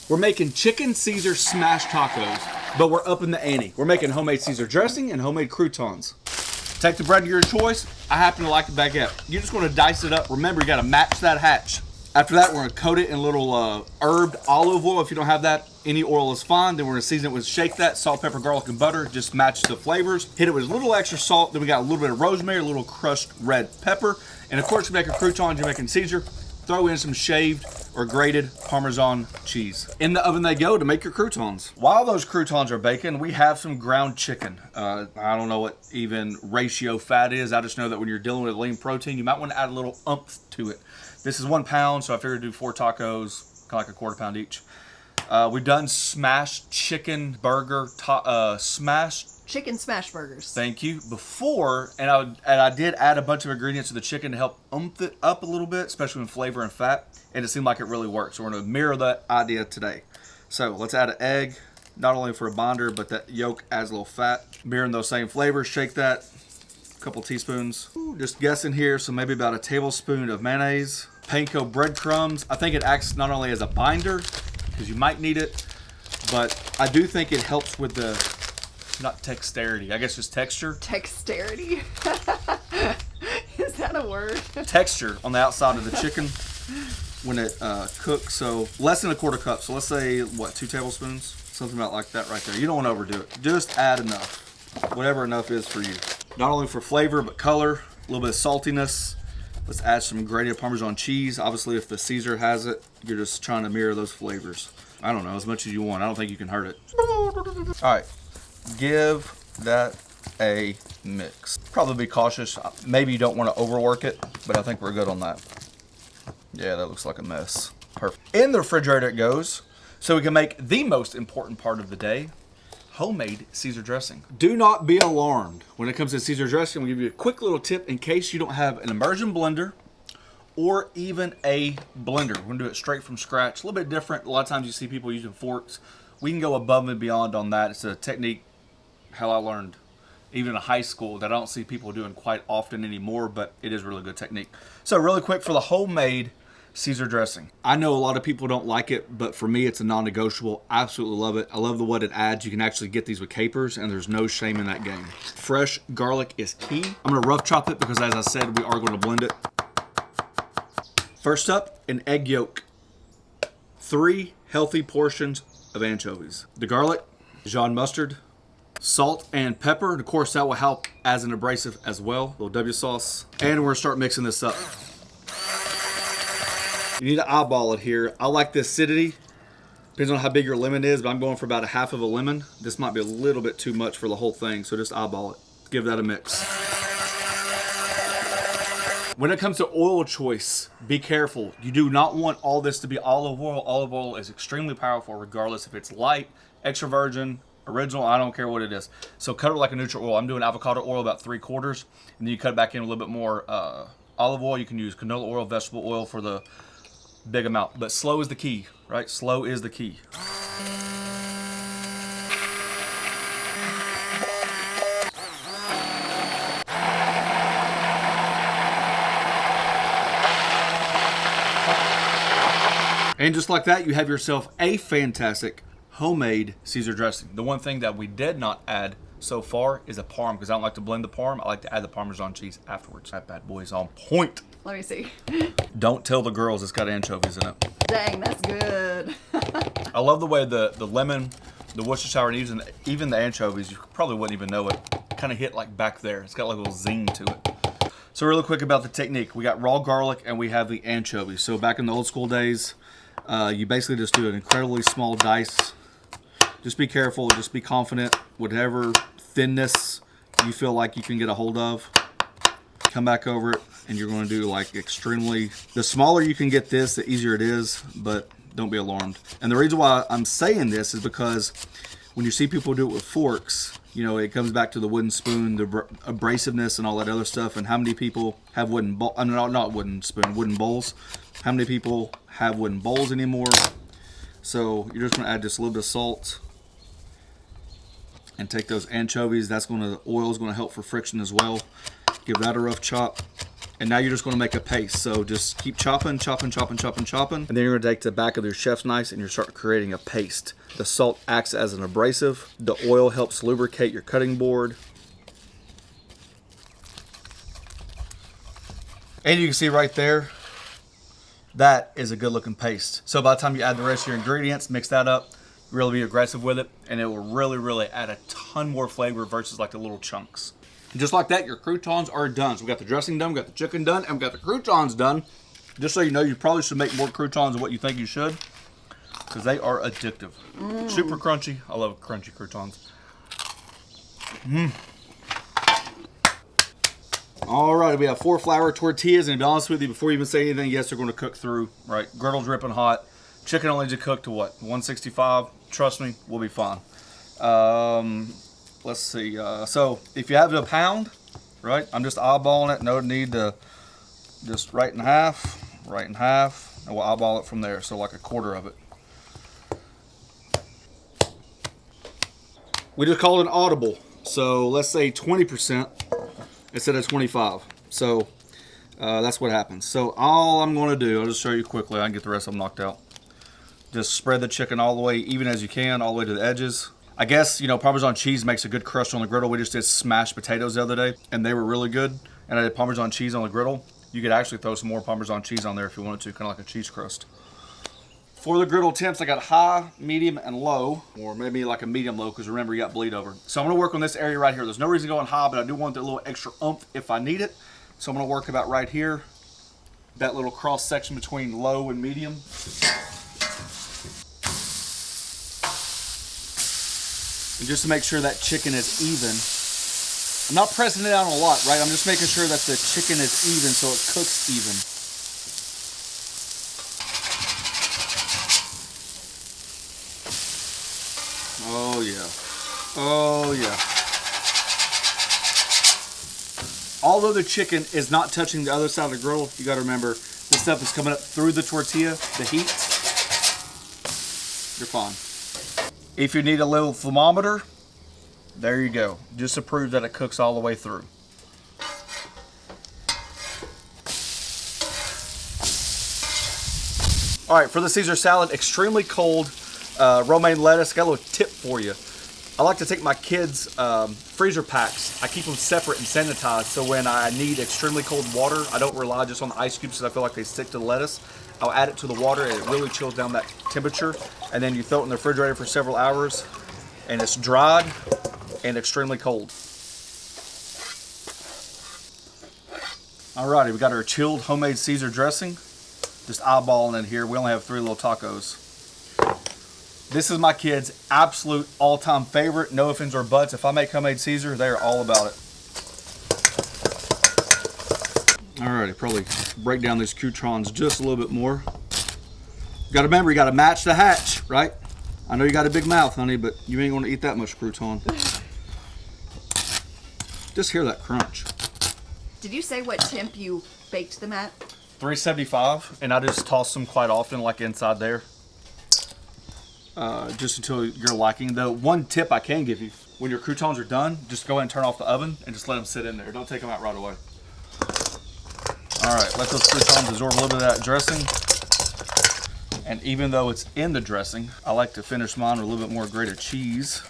We're making chicken Caesar smash tacos, but we're upping the ante. We're making homemade Caesar dressing and homemade croutons. Take the bread of your choice. I happen to like the baguette. You're just gonna dice it up. Remember, you gotta match that hatch. After that, we're gonna coat it in a little herbed olive oil. If you don't have that, any oil is fine. Then we're gonna season it with, shake that, salt, pepper, garlic, and butter. Just match the flavors. Hit it with a little extra salt. Then we got a little bit of rosemary, a little crushed red pepper. And of course, you're making croutons, you're making Caesar. Throw in some shaved or grated Parmesan cheese. In the oven they go to make your croutons. While those croutons are baking, we have some ground chicken. I don't know what even ratio fat is. I just know that when you're dealing with lean protein, you might want to add a little oomph to it. This is 1 pound, so I figured to do 4 tacos, kind of like a quarter pound each. We've done smashed chicken burger, smashed chicken smash burgers. Thank you. Before, and I did add a bunch of ingredients to the chicken to help oomph it up a little bit, especially in flavor and fat, and it seemed like it really worked. So we're going to mirror that idea today. So let's add an egg, not only for a binder, but that yolk adds a little fat. Mirroring those same flavors, shake that, a couple teaspoons. Ooh, just guessing here, so maybe about a tablespoon of mayonnaise. Panko breadcrumbs. I think it acts not only as a binder, because you might need it, but I do think it helps with the, not dexterity, I guess just texture. Dexterity? Is that a word? Texture on the outside of the chicken when it cooks. So less than a quarter cup. So let's say, what, 2 tablespoons? Something about like that right there. You don't want to overdo it. Just add enough. Whatever enough is for you. Not only for flavor, but color. A little bit of saltiness. Let's add some grated Parmesan cheese. Obviously, if the Caesar has it, you're just trying to mirror those flavors. I don't know, as much as you want. I don't think you can hurt it. All right. Give that a mix. Probably be cautious. Maybe you don't want to overwork it, but I think we're good on that. Yeah, that looks like a mess. Perfect. In the refrigerator it goes, so we can make the most important part of the day, homemade Caesar dressing. Do not be alarmed when it comes to Caesar dressing. We'll give you a quick little tip in case you don't have an immersion blender or even a blender. We're gonna do it straight from scratch. A little bit different. A lot of times you see people using forks. We can go above and beyond on that. It's a technique how I learned even in high school that I don't see people doing quite often anymore, but it is a really good technique. So really quick for the homemade Caesar dressing. I know a lot of people don't like it, but for me it's a non-negotiable. I absolutely love it. I love what it adds. You can actually get these with capers and there's no shame in that game. Fresh garlic is key. I'm gonna rough chop it because as I said, we are gonna blend it. First up, an egg yolk. 3 healthy portions of anchovies. The garlic, Dijon mustard, salt and pepper, and of course that will help as an abrasive as well. A little W sauce, and we're gonna start mixing this up. You need to eyeball it here. I like the acidity. Depends on how big your lemon is, but I'm going for about a half of a lemon. This might be a little bit too much for the whole thing, so just eyeball it. Give that a mix. When it comes to oil choice, be careful. You do not want all this to be olive oil. Olive oil is extremely powerful regardless if it's light, extra virgin, original, I don't care what it is. So cut it like a neutral oil. I'm doing avocado oil about 3/4, and then you cut it back in a little bit more olive oil. You can use canola oil, vegetable oil for the big amount. But slow is the key, right? Slow is the key. And just like that, you have yourself a fantastic homemade Caesar dressing. The one thing that we did not add so far is a parm, because I don't like to blend the parm. I like to add the Parmesan cheese afterwards. That bad boy is on point. Let me see. Don't tell the girls it's got anchovies in it. Dang, that's good. I love the way the lemon, the Worcestershire, and even the anchovies, you probably wouldn't even know it, kind of hit like back there. It's got like a little zing to it. So really quick about the technique. We got raw garlic and we have the anchovies. So back in the old school days, you basically just do an incredibly small dice. Just be careful, just be confident. Whatever thinness you feel like you can get a hold of, come back over it, and you're going to do like extremely, the smaller you can get this, the easier it is, but don't be alarmed. And the reason why I'm saying this is because when you see people do it with forks, you know, it comes back to the wooden spoon, the abrasiveness and all that other stuff. And how many people have wooden bowls? Not wooden spoon, wooden bowls. How many people have wooden bowls anymore? So you're just going to add just a little bit of salt and take those anchovies. The oil is going to help for friction as well. Give that a rough chop. And now you're just gonna make a paste. So just keep chopping, chopping, chopping, chopping, chopping. And then you're gonna take the back of your chef's knife and you start creating a paste. The salt acts as an abrasive. The oil helps lubricate your cutting board. And you can see right there, that is a good looking paste. So by the time you add the rest of your ingredients, mix that up, really be aggressive with it, and it will really, really add a ton more flavor versus like the little chunks. And just like that, your croutons are done. So we got the dressing done, we got the chicken done, and we got the croutons done. Just so you know, you probably should make more croutons than what you think you should, because they are addictive. Super crunchy. I love crunchy croutons. All right, we have 4 flour tortillas, and to be honest with you, before you even say anything, yes, they're going to cook through, right? Griddle's dripping hot. Chicken only to cook to what? 165? Trust me, we'll be fine. Let's see. So if you have a pound, right? I'm just eyeballing it. No need to just right in half, and we'll eyeball it from there. So like a quarter of it. We just call it an audible. So let's say 20% instead of 25. So that's what happens. So all I'm going to do, I'll just show you quickly. I can get the rest of them knocked out. Just spread the chicken all the way, even as you can, all the way to the edges. I guess, you know, Parmesan cheese makes a good crust on the griddle. We just did smashed potatoes the other day, and they were really good. And I did Parmesan cheese on the griddle. You could actually throw some more Parmesan cheese on there if you wanted to, kind of like a cheese crust. For the griddle temps, I got high, medium, and low, or maybe like a medium low, because remember, you got bleed over. So I'm going to work on this area right here. There's no reason to go on high, but I do want that little extra oomph if I need it. So I'm going to work about right here, that little cross section between low and medium. And just to make sure that chicken is even. I'm not pressing it down a lot, right? I'm just making sure that the chicken is even so it cooks even. Oh yeah. Oh yeah. Although the chicken is not touching the other side of the griddle, you gotta remember, this stuff is coming up through the tortilla, the heat. You're fine. If you need a little thermometer, there you go. Just to prove that it cooks all the way through. All right, for the Caesar salad, extremely cold romaine lettuce. Got a little tip for you. I like to take my kids' freezer packs. I keep them separate and sanitized, so when I need extremely cold water, I don't rely just on the ice cubes because I feel like they stick to the lettuce. I'll add it to the water and it really chills down that temperature. And then you throw it in the refrigerator for several hours and it's dried and extremely cold. Alrighty, we got our chilled homemade Caesar dressing. Just eyeballing it here. We only have 3 little tacos. This is my kids' absolute all-time favorite. No offense or buts. If I make homemade Caesar, they are all about it. Alrighty, probably break down these croutons just a little bit more. You gotta remember, you gotta match the hatch, right? I know you got a big mouth, honey, but you ain't gonna eat that much crouton. Just hear that crunch. Did you say what temp you baked them at? 375, and I just toss them quite often, like inside there. Just until you're liking. The one tip I can give you, when your croutons are done, just go ahead and turn off the oven and just let them sit in there. Don't take them out right away. All right, let those croutons absorb a little bit of that dressing. And even though it's in the dressing, I like to finish mine with a little bit more grated cheese.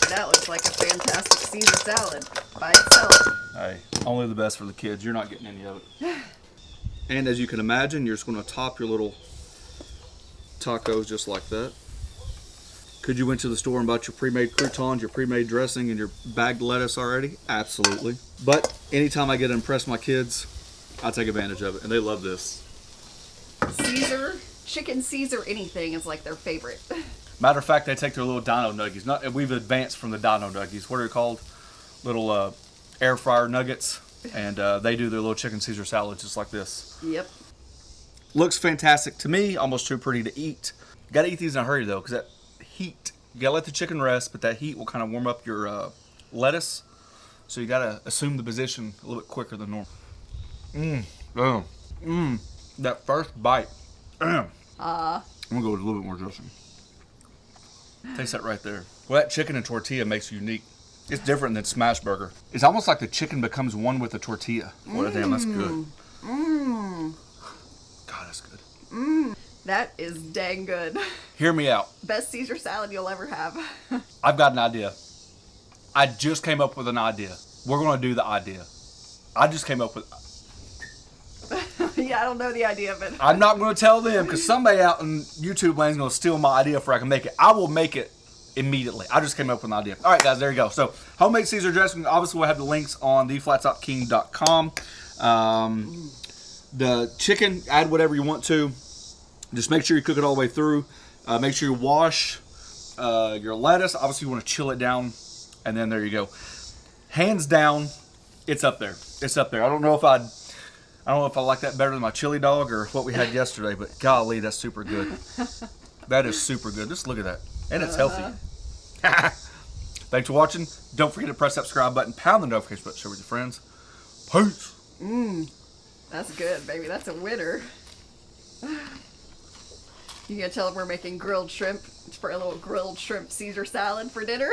That looks like a fantastic Caesar salad by itself. Hey, only the best for the kids. You're not getting any of it. And as you can imagine, you're just going to top your little tacos just like that. Could you went to the store and bought your pre-made croutons, your pre-made dressing, and your bagged lettuce already? Absolutely. But anytime I get to impress my kids, I take advantage of it, and they love this. Caesar, chicken Caesar anything is like their favorite. Matter of fact, they take their little dino nuggies. We've advanced from the dino nuggies. What are they called? Little air fryer nuggets. And they do their little chicken Caesar salad just like this. Yep. Looks fantastic to me, almost too pretty to eat. Gotta eat these in a hurry though, because that heat, you gotta let the chicken rest, but that heat will kind of warm up your lettuce. So you gotta assume the position a little bit quicker than normal. That first bite. I'm gonna go with a little bit more dressing. Taste that right there. Well, that chicken and tortilla makes it unique. It's different than smash burger. It's almost like the chicken becomes one with the tortilla. Well, damn, that's good. God, that's good. That is dang good. Hear me out. Best Caesar salad you'll ever have. I've got an idea. I just came up with an idea. We're going to do the idea. I just came up with... Yeah, I don't know the idea of it. I'm not going to tell them because somebody out in YouTube land is going to steal my idea before I can make it. I will make it immediately. I just came up with an idea. All right, guys, there you go. So, homemade Caesar dressing. Obviously, we'll have the links on theflattopking.com. The chicken, add whatever you want to. Just make sure you cook it all the way through. Make sure you wash your lettuce. Obviously, you want to chill it down. And then there you go. Hands down, it's up there. It's up there. I don't know if I like that better than my chili dog or what we had yesterday, but golly, that's super good. That is super good. Just look at that. And it's healthy. Thanks for watching. Don't forget to press that subscribe button, pound the notification button, share with your friends. Peace. That's good, baby. That's a winner. You gonna tell them we're making grilled shrimp for a little grilled shrimp Caesar salad for dinner?